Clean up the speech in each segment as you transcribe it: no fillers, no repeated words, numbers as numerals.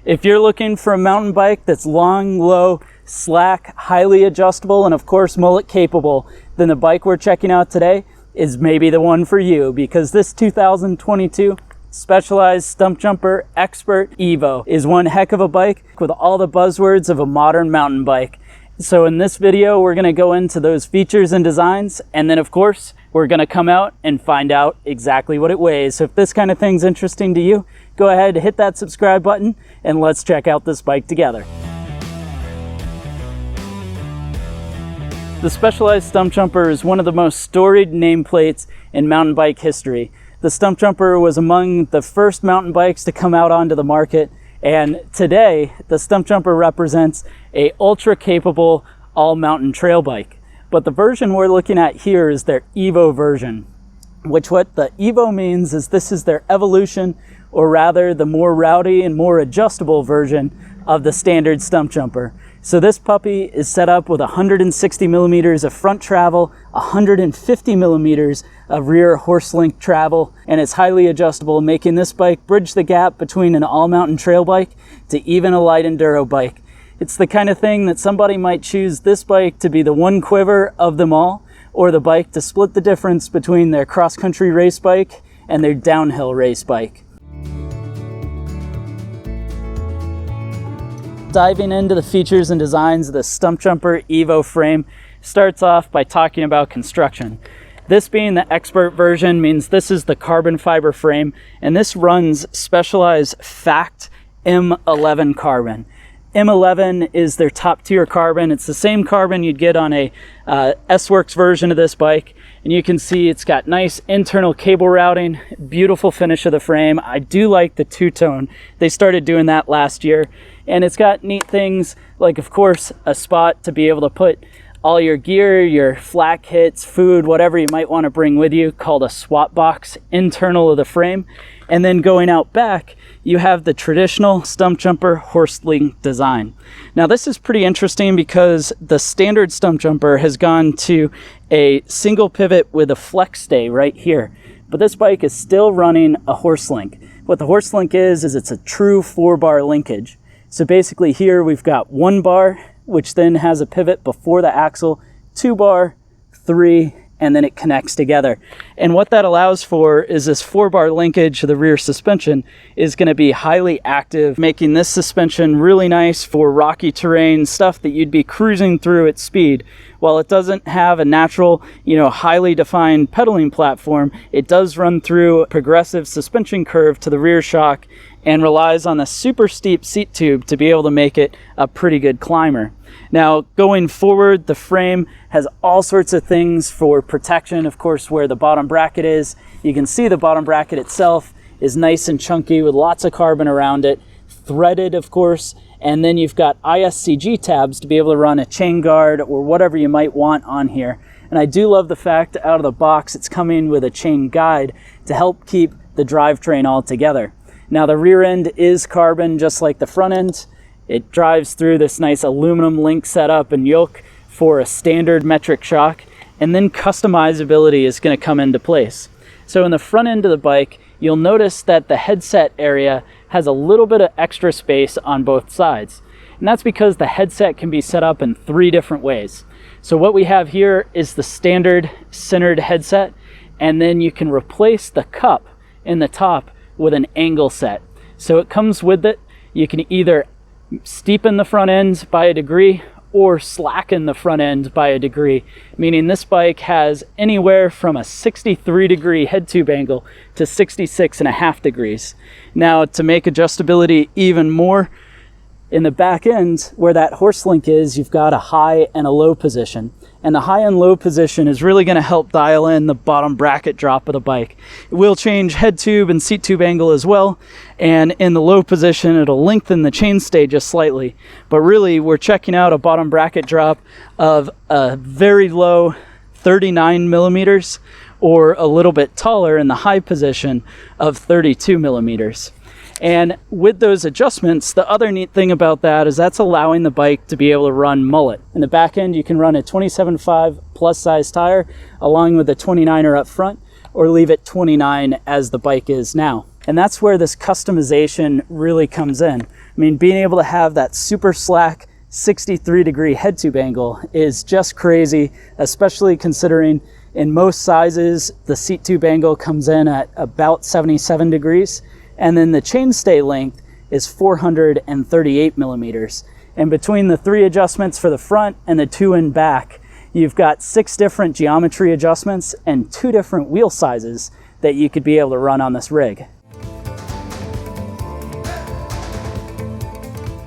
If you're looking for a mountain bike that's long, low, slack, highly adjustable, and of course mullet capable, then the bike we're checking out today is maybe the one for you, because this 2022 Specialized Stumpjumper Expert Evo is one heck of a bike with all the buzzwords of a modern mountain bike. So in this video, we're going to go into those features and designs, and then of course, we're going to come out and find out exactly what it weighs. So if this kind of thing's interesting to you, go ahead, hit that subscribe button, and let's check out this bike together. The Specialized Stumpjumper is one of the most storied nameplates in mountain bike history. The Stumpjumper was among the first mountain bikes to come out onto the market, and today the Stumpjumper represents a ultra capable all mountain trail bike. But the version we're looking at here is their Evo version, which what the Evo means is this is their evolution, or rather the more rowdy and more adjustable version of the standard Stumpjumper. So this puppy is set up with 160 millimeters of front travel, 150 millimeters of rear horse link travel, and it's highly adjustable, making this bike bridge the gap between an all-mountain trail bike to even a light enduro bike. It's the kind of thing that somebody might choose this bike to be the one quiver of them all, or the bike to split the difference between their cross-country race bike and their downhill race bike. Diving into the features and designs of the Stumpjumper Evo frame starts off by talking about construction. This being the expert version means this is the carbon fiber frame, and this runs Specialized Fact M11 carbon. M11 is their top tier carbon. It's the same carbon you'd get on a S-Works version of this bike, and you can see it's got nice internal cable routing, beautiful finish of the frame. I do like the two-tone. They started doing that last year, and it's got neat things like, of course, a spot to be able to put all your gear, your flak hits, food, whatever you might want to bring with you, called a swap box internal of the frame. And then going out back, you have the traditional Stumpjumper horse link design. Now this is pretty interesting because the standard Stumpjumper has gone to a single pivot with a flex stay right here. But this bike is still running a horse link. What the horse link is it's a true 4-bar linkage. So basically here we've got 1 bar, which then has a pivot before the axle, 2 bar, 3, and then it connects together. And what that allows for is this 4-bar linkage of the rear suspension is going to be highly active, making this suspension really nice for rocky terrain, stuff that you'd be cruising through at speed. While it doesn't have a natural, highly defined pedaling platform, it does run through a progressive suspension curve to the rear shock and relies on a super steep seat tube to be able to make it a pretty good climber. Now, going forward, the frame has all sorts of things for protection. Of course, where the bottom bracket is, you can see the bottom bracket itself is nice and chunky with lots of carbon around it, threaded, of course, and then you've got ISCG tabs to be able to run a chain guard or whatever you might want on here. And I do love the fact out of the box it's coming with a chain guide to help keep the drivetrain all together. Now the rear end is carbon just like the front end. It drives through this nice aluminum link setup and yoke for a standard metric shock, and then customizability is going to come into place. So in the front end of the bike, you'll notice that the headset area has a little bit of extra space on both sides. And that's because the headset can be set up in 3 different ways. So what we have here is the standard centered headset, and then you can replace the cup in the top with an angle set. So it comes with it. You can either steepen the front end by a degree or slacken the front end by a degree, meaning this bike has anywhere from a 63 degree head tube angle to 66.5 degrees. Now, to make adjustability even more, in the back end where that horse link is, you've got a high and a low position. And the high and low position is really going to help dial in the bottom bracket drop of the bike. It will change head tube and seat tube angle as well. And in the low position, it'll lengthen the chainstay just slightly. But really, we're checking out a bottom bracket drop of a very low 39 millimeters, or a little bit taller in the high position of 32 millimeters. And with those adjustments, the other neat thing about that is that's allowing the bike to be able to run mullet. In the back end, you can run a 27.5 plus size tire along with a 29er up front, or leave it 29 as the bike is now. And that's where this customization really comes in. I mean, being able to have that super slack 63-degree head tube angle is just crazy, especially considering in most sizes, the seat tube angle comes in at about 77 degrees. And then the chainstay length is 438 millimeters. And between the 3 adjustments for the front and the 2 in back, you've got 6 different geometry adjustments and 2 different wheel sizes that you could be able to run on this rig.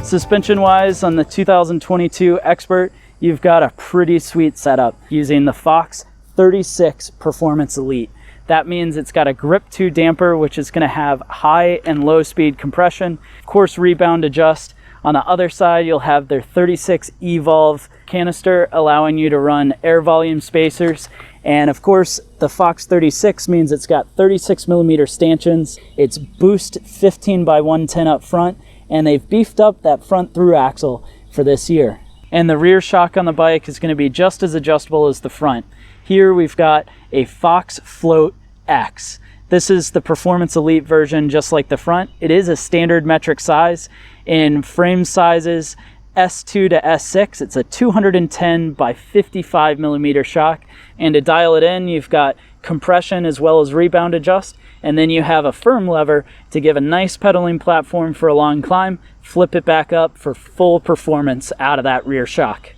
Suspension-wise, on the 2022 Expert, you've got a pretty sweet setup using the Fox 36 Performance Elite. That means it's got a Grip 2 damper, which is going to have high and low speed compression, of course rebound adjust. On the other side, you'll have their 36 eVolve canister, allowing you to run air volume spacers. And of course, the Fox 36 means it's got 36 millimeter stanchions. It's Boost 15x110 up front, and they've beefed up that front through axle for this year. And the rear shock on the bike is going to be just as adjustable as the front. Here we've got a Fox Float X. This is the Performance Elite version, just like the front. It is a standard metric size. In frame sizes S2 to S6, it's a 210 by 55 millimeter shock. And to dial it in, you've got compression as well as rebound adjust. And then you have a firm lever to give a nice pedaling platform for a long climb, flip it back up for full performance out of that rear shock.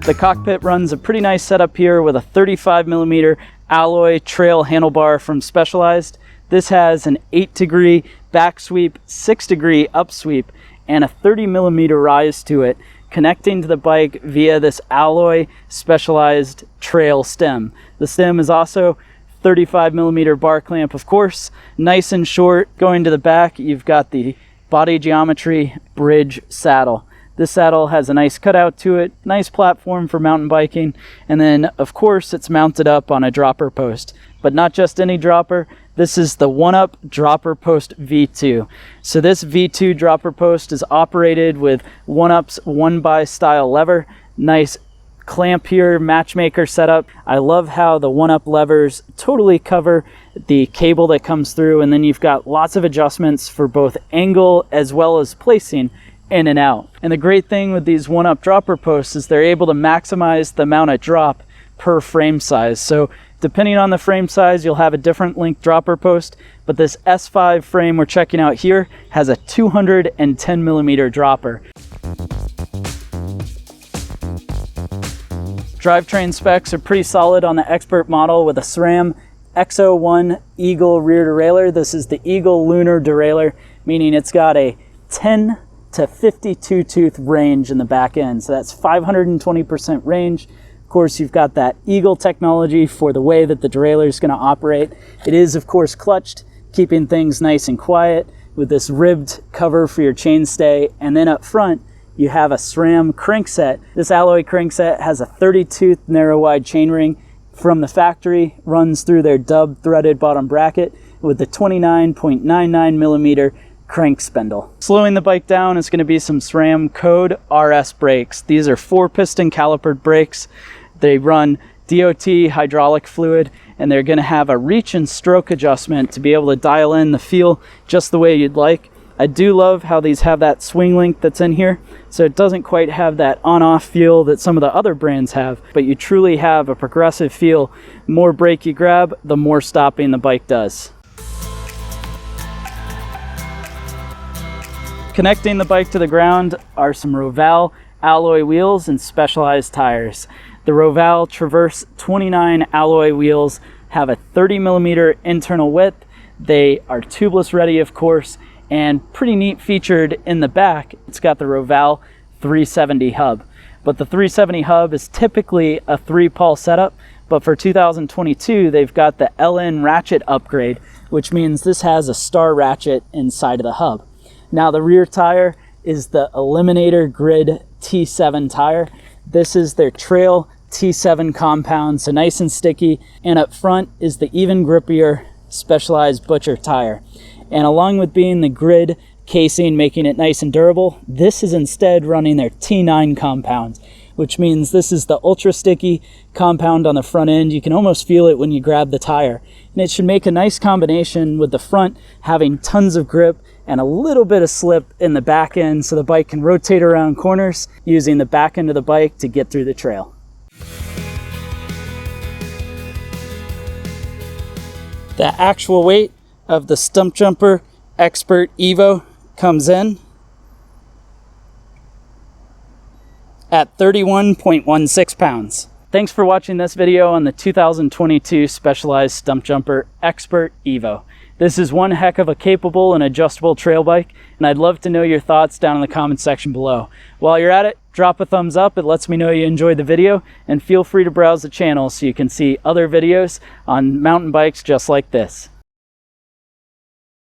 The Cockpit runs a pretty nice setup here with a 35 millimeter alloy trail handlebar from Specialized. This has an 8-degree back sweep, 6-degree up sweep, and a 30 millimeter rise to it, connecting to the bike via this alloy Specialized trail stem. The stem is also 35 millimeter bar clamp, of course, nice and short. Going to the back, you've got the body geometry bridge saddle. This saddle has a nice cutout to it, nice platform for mountain biking, and then of course it's mounted up on a dropper post. But not just any dropper, this is the 1UP Dropper Post V2. So this V2 dropper post is operated with 1UP's 1x style lever, nice clamp here, matchmaker setup. I love how the 1UP levers totally cover the cable that comes through, and then you've got lots of adjustments for both angle as well as placing in and out. And the great thing with these 1UP dropper posts is they're able to maximize the amount of drop per frame size. So depending on the frame size, you'll have a different length dropper post, but this S5 frame we're checking out here has a 210 millimeter dropper. Drivetrain specs are pretty solid on the Expert model with a SRAM X01 Eagle rear derailleur. This is the Eagle Lunar derailleur, meaning it's got a 10 to 52 tooth range in the back end. So that's 520% range. Of course, you've got that Eagle technology for the way that the derailleur is going to operate. It is, of course, clutched, keeping things nice and quiet with this ribbed cover for your chainstay. And then up front, you have a SRAM crankset. This alloy crankset has a 30-tooth narrow-wide chainring from the factory, runs through their dub threaded bottom bracket with the 29.99 millimeter crank spindle. Slowing the bike down is going to be some SRAM Code RS brakes. These are 4-piston calipered brakes. They run DOT hydraulic fluid, and they're going to have a reach and stroke adjustment to be able to dial in the feel just the way you'd like. I do love how these have that swing link that's in here, so it doesn't quite have that on-off feel that some of the other brands have, but you truly have a progressive feel. The more brake you grab, the more stopping the bike does. Connecting the bike to the ground are some Roval alloy wheels and Specialized tires. The Roval Traverse 29 alloy wheels have a 30 millimeter internal width. They are tubeless ready, of course, and pretty neat featured in the back. It's got the Roval 370 hub. But the 370 hub is typically a 3-pawl setup, but for 2022, they've got the LN ratchet upgrade, which means this has a star ratchet inside of the hub. Now the rear tire is the Eliminator Grid T7 tire. This is their Trail T7 compound, so nice and sticky. And up front is the even grippier Specialized Butcher tire. And along with being the Grid casing, making it nice and durable, this is instead running their T9 compound, which means this is the ultra sticky compound on the front end. You can almost feel it when you grab the tire. And it should make a nice combination with the front having tons of grip and a little bit of slip in the back end so the bike can rotate around corners using the back end of the bike to get through the trail. The actual weight of the Stumpjumper Expert Evo comes in at 31.16 pounds. Thanks for watching this video on the 2022 Specialized Stumpjumper Expert Evo. This is one heck of a capable and adjustable trail bike, and I'd love to know your thoughts down in the comment section below. While you're at it, drop a thumbs up. It lets me know you enjoyed the video, and feel free to browse the channel so you can see other videos on mountain bikes just like this.